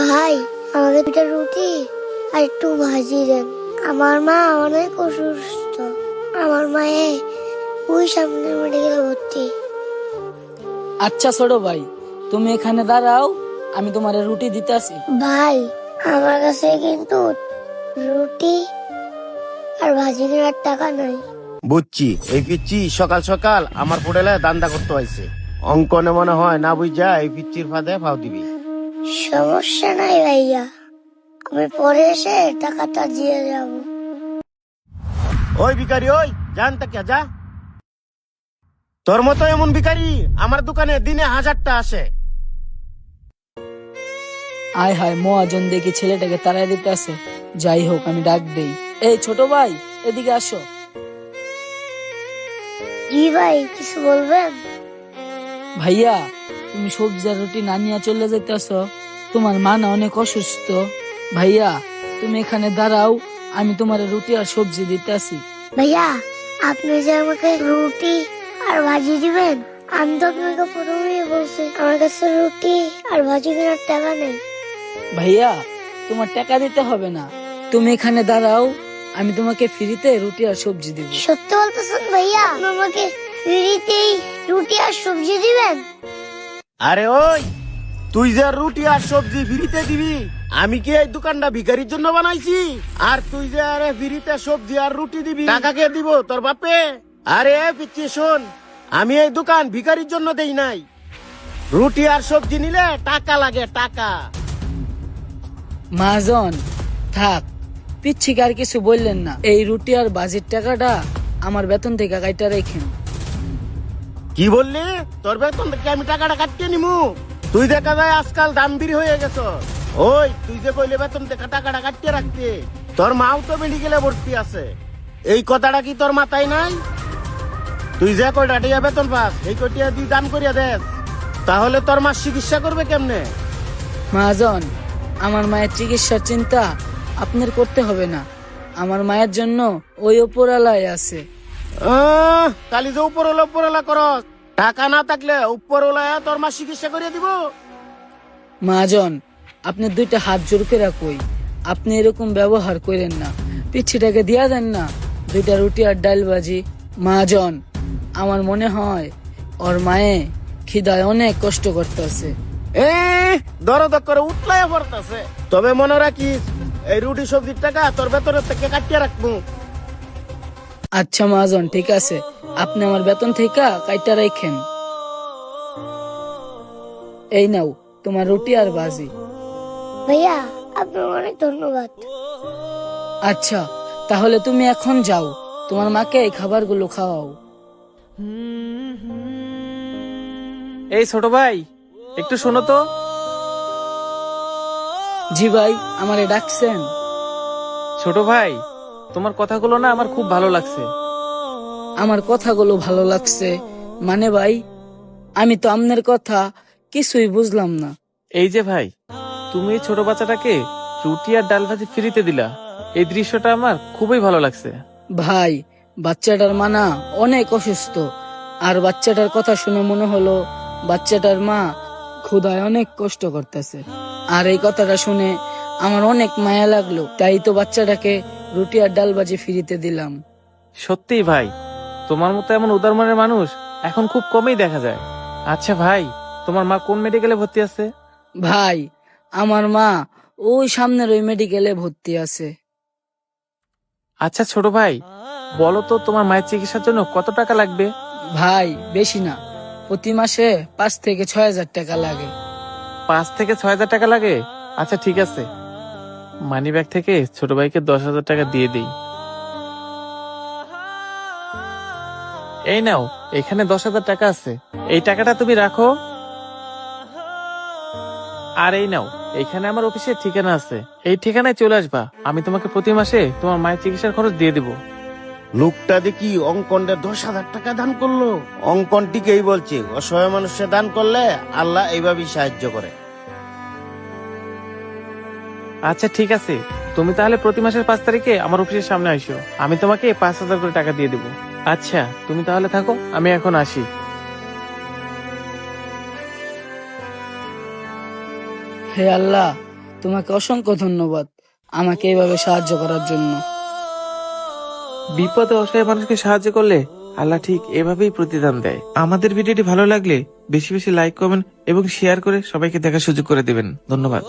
ভাই, আমাকে দুটা রুটি আর একটু ভাজি দেন। আমার মা অনেক অসুস্থ। আমার মায়ে ওই সামনে মেডিকেলে ভর্তি। আচ্ছা ছোট ভাই, তুমি এখানে দাঁড়াও, আমি তোমার রুটি দিতে আসি। ভাই, আমার কাছে কিন্তু রুটি আর ভাজি কেনার টাকা নাই। বুঝছি, এই পিচ্ছি সকাল সকাল আমার হোটেলে দান্দা করতে হয়েছে। অঙ্কনে মনে হয় না বুঝা এই পিচ্ছির ফাঁদে ফাও দিবি। সমস্যা নাই ভাইয়া, আমি পরে এসে টাকাটা দিয়ে যাব। ওই ভিখারি, ওই জানতে কে যা। তোর মতো এমন ভিখারি আমার দোকানে দিনে 1000টা আসে। আয় হায়, মহাজন দেখি ছেলেটাকে তাড়াই দিতে আসে। যাই হোক, আমি ডাক দেই। এই ছোট ভাই, এদিকে আসো। জি ভাই, কিছু বলবেন? ভাইয়া, তুমি সবজি আর রুটি না নিয়ে চলে যাইতেছ? তোমার মা না অনেক অসুস্থ। ভাইয়া, তুমি এখানে দাঁড়াও, আমি তোমার রুটি আর সবজি দিতে আসি। ভাইয়া, আপনি যে আমাকে রুটি আর ভাজি দিবেন, আমি তো আপনাকে প্রথমেই বলছি আমার কাছে রুটি আর ভাজি কেনার টাকা নেই। ভাইয়া, তোমার টাকা দিতে হবে না, তুমি এখানে দাঁড়াও, আমি তোমাকে ফ্রিতে রুটি আর সবজি দিব। সত্যি বলতেছেন ভাইয়া? আপনি আমাকে ফ্রিতেই রুটি আর সবজি দিবেন? আরে ওই, তুই যে রুটি আর সবজি ফ্রিতে দিবি, আমি কি এই দোকানটা ভিখারির জন্য বানাইছি? আর তুই যে আরে ফ্রিতে সবজি আর রুটি দিবি, টাকা কে দিব? তোর বাপে? আরে পিচ্ছি শোন, আমি এই দোকান ভিখারির জন্য দেই নাই। রুটি আর সবজি নিলে টাকা লাগে, টাকা। মহাজন থাক, পিচ্ছিকে আর কিছু বললেন না। এই রুটি আর ভাজির টাকাটা আমার বেতন থেকে কাইটা রেখেন। কি বললি? তোর বেতন থেকে আমি টাকাটা কাটিয়ে নিমু? তুই দেখা যায় আজকাল দামবির হয়ে গেছ। ওই, তুই যে কইলে বেতন থেকে টাকাটা কাটিয়ে রাখতে, তোর মাও তো মেডিকেলে ভর্তি আছে। এই কথাটা কি তোর মাথায় নাই? তুই যে কয়টা টিয়া বেতন পাস, এই কয়টা তুই দান করিয়া দেস, তাহলে তোর মা চিকিৎসা করবে কেমনে? মহাজন, আমার মায়ের চিকিৎসার চিন্তা আপনার করতে হবে না। আমার মায়ের জন্য ওই উপরালায় আছে। খালি যে উপরওয়ালা করস, টাকা না থাকলে উপরওয়ালা তোর মা চিকিৎসা করিয়া দিব। মহাজন, আপনি দুইটা হাত জোর করে কই, আপনি এরকম ব্যবহার করেন না। পিচ্ছিটাকে দিয়া দেন না দুইটা রুটি আর ডাল ভাজি। মহাজন, আমার মনে হয় ওর মায়ে খিদায় অনেক কষ্ট করতেছে। দরদ করে উঠলায় পড়তাছে। তবে মনে রাখিস, এই রুটি সবজির টাকা তোর বেতনের থেকে কাটিয়ে রাখবো। আচ্ছা মহাজন, ঠিক আছে, আপনি আমার বেতন থেকে কাইটা রাখেন। এই নাও তোমার রুটি আর ভাজি। ভাইয়া, আপনার অনেক ধন্যবাদ। আচ্ছা, তাহলে তুমি এখন যাও, তোমার মাকে এই খাবারগুলো খাওয়াও। এই ছোট ভাই, একটু শোনো তো। জি ভাই, আমারে ডাকছেন? ছোট ভাই, তোমার কথাগুলো না আমার খুব ভালো লাগছে। আমার কথাগুলো ভালো লাগছে মানে ভাই, আমি তো আপনার কথা কিছুই বুঝলাম না। এই যে ভাই, তুমি এই ছোট বাচ্চাটাকে রুটি আর ডাল ভাজি ফ্রিতে দিলা, এই দৃশ্যটা আমার খুবই ভালো লাগছে। ভাই, বাচ্চাটার মানা অনেক অসুস্থ, আর বাচ্চাটার কথা শুনে মনে হলো বাচ্চাটার মা ক্ষুধায় অনেক কষ্ট করতেছে। আর এই কথাটা শুনে আমার অনেক মায়া লাগলো, তাই তো বাচ্চাটাকে রুটি আর ডাল ভাজি ফ্রিতে দিলাম। সত্যি ভাই, তোমার মতো এমন উদার মনের মানুষ এখন খুব কমই দেখা যায়। আচ্ছা ভাই, তোমার মা কোন মেডিকেলে ভর্তি আছে? ভাই, আমার মা ওই সামনের ওই মেডিকেলে ভর্তি আছে। আচ্ছা ছোট ভাই, বলো তো তোমার মায়ের চিকিৎসার জন্য কত টাকা লাগবে? ভাই, বেশি না, প্রতি মাসে 5 থেকে 6 হাজার টাকা লাগে। 5 থেকে 6 হাজার টাকা লাগে? আচ্ছা ঠিক আছে, মানি ব্যাগ থেকে ছোট ভাইকে 10,000 টাকা দিয়ে দিই। এই নাও, এখানে 10,000 টাকা আছে, এই টাকাটা তুমি রাখো। আর এই নাও, এখানে আমার অফিসের ঠিকানা আছে, এই ঠিকানায় চলে আসবা। আমি তোমাকে প্রতি মাসে তোমার মায়ের চিকিৎসার খরচ দিয়ে দিব। লোকটা দেখি অঙ্কনটা 10,000 টাকা দান করলো। অঙ্কনটিকেই বলছে, অসহায় মানুষে দান করলে আল্লাহ এইভাবেই সাহায্য করে। আচ্ছা ঠিক আছে, তুমি তাহলে প্রতি মাসের 5 তারিখে আমার অফিসের সামনে আসো, আমি তোমাকে 5,000 করে টাকা দিয়ে দেবো। আচ্ছা, তুমি তাহলে থাকো, আমি এখন আসি। হে আল্লাহ, তোমাকে অসংখ্য ধন্যবাদ আমাকে এইভাবে সাহায্য করার জন্য। বিপদে অসহায় মানুষকে সাহায্য করলে আল্লাহ ঠিক এভাবেই প্রতিদান দেয়। আমাদের ভিডিওটি ভালো লাগলে বেশি বেশি লাইক কমেন্ট এবং শেয়ার করে সবাইকে দেখার সুযোগ করে দিবেন। ধন্যবাদ।